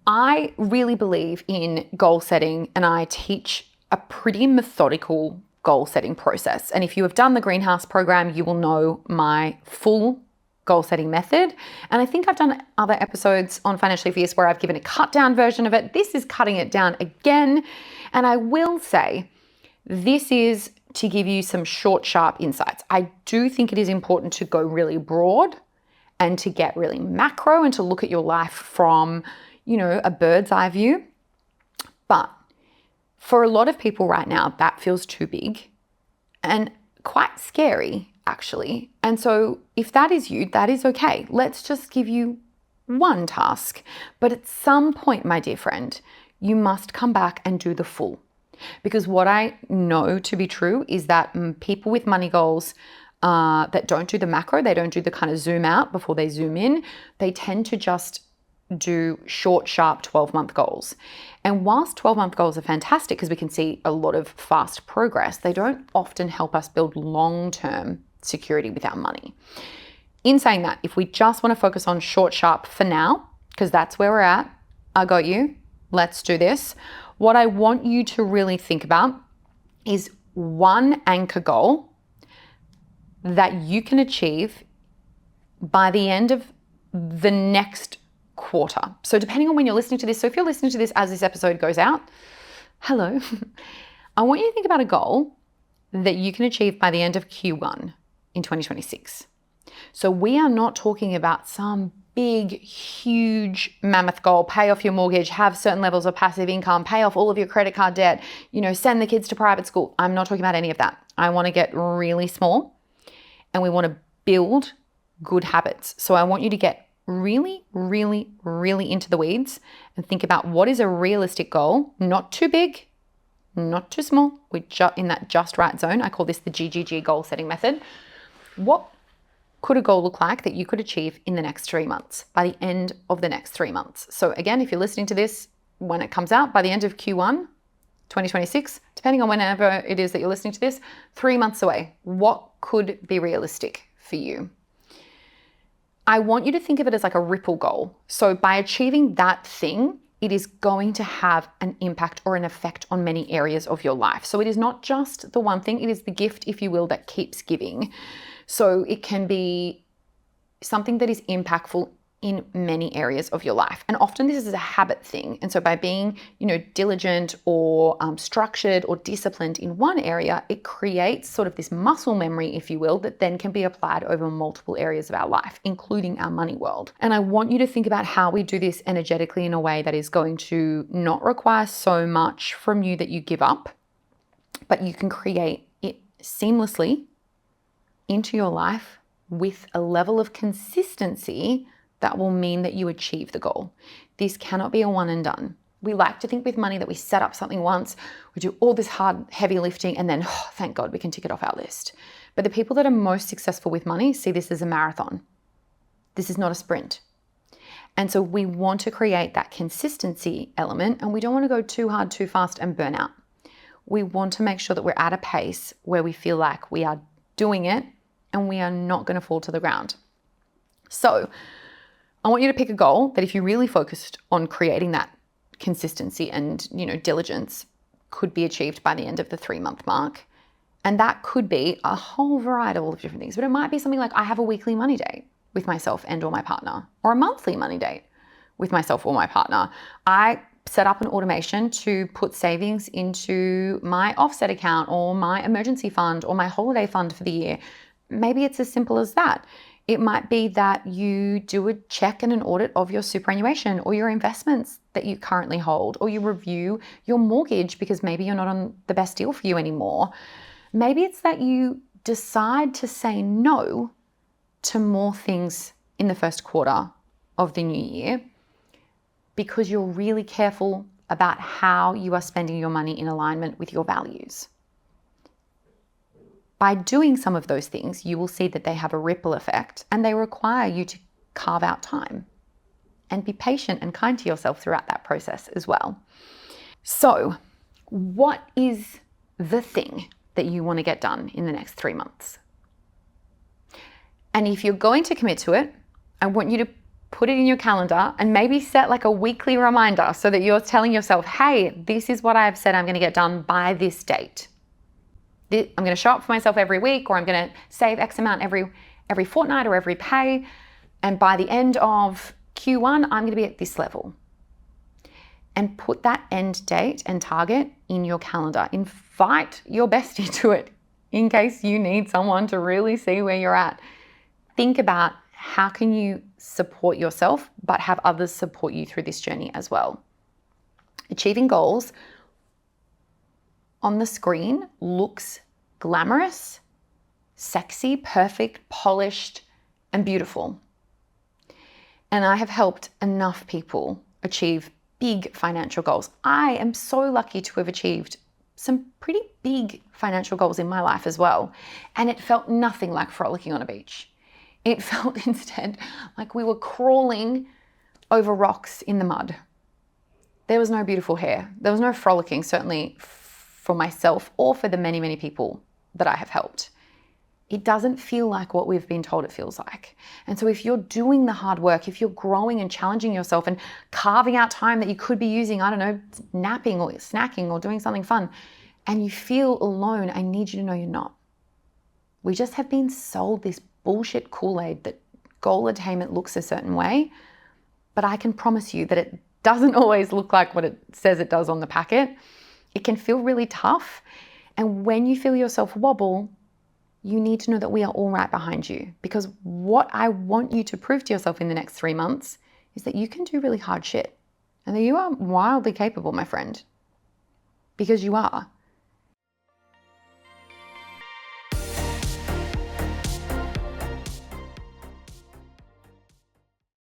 I really believe in goal setting, and I teach a pretty methodical goal setting process. And if you have done the Greenhouse program, you will know my full goal setting method. And I think I've done other episodes on Financially Fierce where I've given a cut down version of it. This is cutting it down again. And I will say, this is to give you some short, sharp insights. I do think it is important to go really broad and to get really macro and to look at your life from, a bird's eye view. But for a lot of people right now, that feels too big and quite scary, actually. And so if that is you, that is okay. Let's just give you one task. But at some point, my dear friend, you must come back and do the full. Because what I know to be true is that people with money goals that don't do the macro, they don't do the kind of zoom out before they zoom in, they tend to just do short, sharp 12-month goals. And whilst 12-month goals are fantastic because we can see a lot of fast progress, they don't often help us build long-term security with our money. In saying that, if we just want to focus on short, sharp for now, because that's where we're at, I got you, let's do this. What I want you to really think about is one anchor goal that you can achieve by the end of the next quarter. So depending on when you're listening to this, so if you're listening to this as this episode goes out, hello, I want you to think about a goal that you can achieve by the end of Q1 in 2026. So we are not talking about some big, huge, mammoth goal, pay off your mortgage, have certain levels of passive income, pay off all of your credit card debt, send the kids to private school. I'm not talking about any of that. I want to get really small and we want to build good habits. So I want you to get really, really, really into the weeds and think about what is a realistic goal, not too big, not too small. We're in that just right zone. I call this the GGG goal setting method. What could a goal look like that you could achieve in the next 3 months, by the end of the next 3 months? So again, if you're listening to this when it comes out, by the end of Q1, 2026, depending on whenever it is that you're listening to this, 3 months away, what could be realistic for you? I want you to think of it as like a ripple goal. So by achieving that thing, it is going to have an impact or an effect on many areas of your life. So it is not just the one thing, it is the gift, if you will, that keeps giving. So it can be something that is impactful in many areas of your life. And often this is a habit thing. And so by being, diligent or structured or disciplined in one area, it creates sort of this muscle memory, if you will, that then can be applied over multiple areas of our life, including our money world. And I want you to think about how we do this energetically in a way that is going to not require so much from you that you give up, but you can create it seamlessly into your life with a level of consistency that will mean that you achieve the goal. This cannot be a one and done. We like to think with money that we set up something once, we do all this hard, heavy lifting, and then, thank God, we can tick it off our list. But the people that are most successful with money see this as a marathon. This is not a sprint. And so we want to create that consistency element, and we don't want to go too hard, too fast and burn out. We want to make sure that we're at a pace where we feel like we are doing it and we are not going to fall to the ground. So I want you to pick a goal that if you really focused on creating that consistency and, diligence, could be achieved by the end of the 3-month mark. And that could be a whole variety of different things, but it might be something like I have a weekly money date with myself and or my partner, or a monthly money date with myself or my partner. I set up an automation to put savings into my offset account or my emergency fund or my holiday fund for the year. Maybe it's as simple as that. It might be that you do a check and an audit of your superannuation or your investments that you currently hold, or you review your mortgage because maybe you're not on the best deal for you anymore. Maybe it's that you decide to say no to more things in the first quarter of the new year because you're really careful about how you are spending your money in alignment with your values. By doing some of those things, you will see that they have a ripple effect and they require you to carve out time and be patient and kind to yourself throughout that process as well. So, what is the thing that you want to get done in the next 3 months? And if you're going to commit to it, I want you to put it in your calendar and maybe set like a weekly reminder so that you're telling yourself, hey, this is what I've said I'm going to get done by this date. I'm going to show up for myself every week, or I'm going to save X amount every fortnight or every pay. And by the end of Q1, I'm going to be at this level. And put that end date and target in your calendar. Invite your bestie to it in case you need someone to really see where you're at. Think about how can you support yourself, but have others support you through this journey as well. Achieving goals on the screen looks glamorous, sexy, perfect, polished, and beautiful. And I have helped enough people achieve big financial goals. I am so lucky to have achieved some pretty big financial goals in my life as well. And it felt nothing like frolicking on a beach. It felt instead like we were crawling over rocks in the mud. There was no beautiful hair. There was no frolicking, certainly for myself or for the many, many people that I have helped. It doesn't feel like what we've been told it feels like. And so if you're doing the hard work, if you're growing and challenging yourself and carving out time that you could be using, I don't know, napping or snacking or doing something fun, and you feel alone, I need you to know you're not. We just have been sold this bullshit Kool-Aid that goal attainment looks a certain way, but I can promise you that it doesn't always look like what it says it does on the packet. It can feel really tough. And when you feel yourself wobble, you need to know that we are all right behind you, because what I want you to prove to yourself in the next 3 months is that you can do really hard shit and that you are wildly capable, my friend, because you are.